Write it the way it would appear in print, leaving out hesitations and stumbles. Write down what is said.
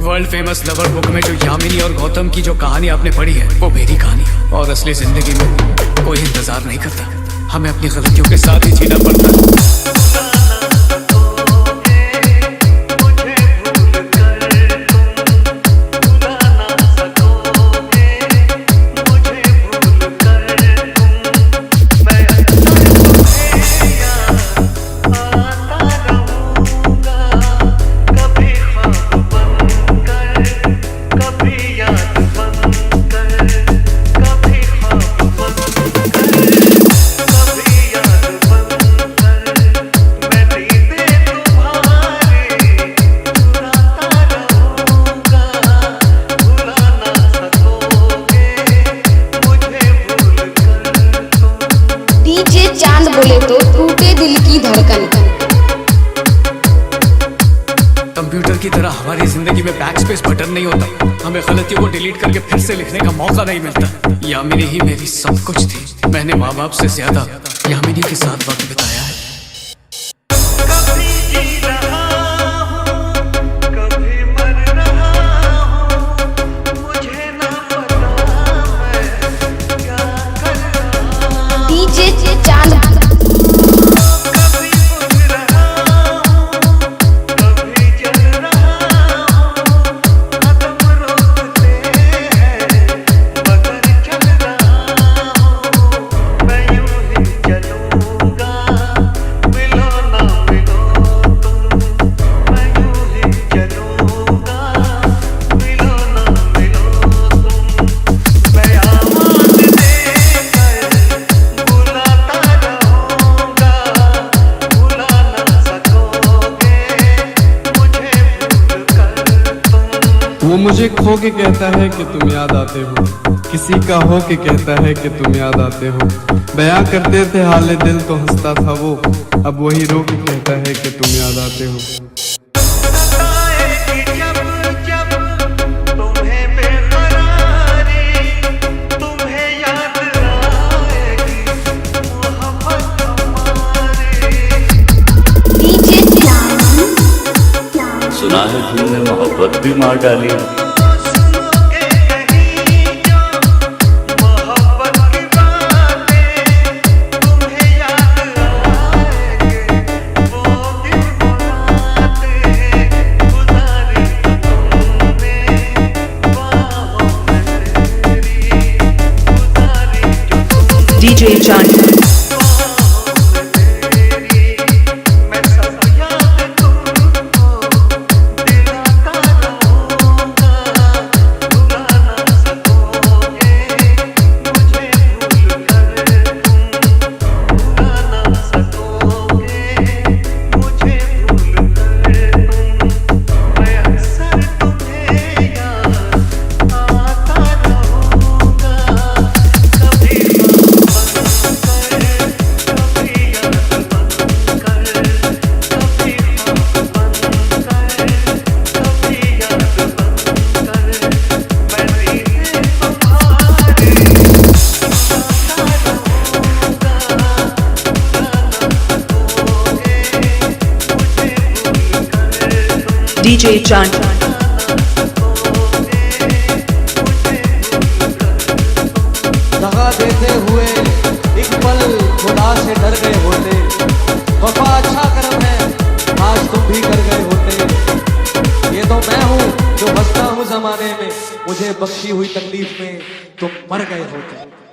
World famous lover book में जो यामिनी और गौतम की जो कहानी आपने पढ़ी है वो मेरी कहानी है। और असली जिंदगी में कोई इंतजार नहीं करता, हमें अपनी गलतियों के साथ ही जीना पड़ता है। चांद बोले तो टूटे दिल की धड़कन। कंप्यूटर की तरह हमारी जिंदगी में बैक स्पेस बटन नहीं होता, हमें गलतियों को डिलीट करके फिर से लिखने का मौका नहीं मिलता। यामिनी ही मेरी सब कुछ थी, मैंने माँ बाप से ज्यादा यामिनी के साथ वक्त बिताया है। वो मुझे खो के कहता है कि तुम याद आते हो, किसी का हो के कहता है कि तुम याद आते हो। बयां करते थे हाले दिल तो हंसता था वो, अब वही रो के कहता है कि तुम याद आते हो। सुना है तुमने मोहब्बत भी मार डाली है। DJ John DJ John दगा देते हुए एक पल खुदा से डर गए होते, वफा अच्छा कर्म है आज तुम भी कर गए होते। ये तो मैं हूँ जो हंसता हूँ जमाने में, मुझे बख्शी हुई तकलीफ में तुम मर गए होते।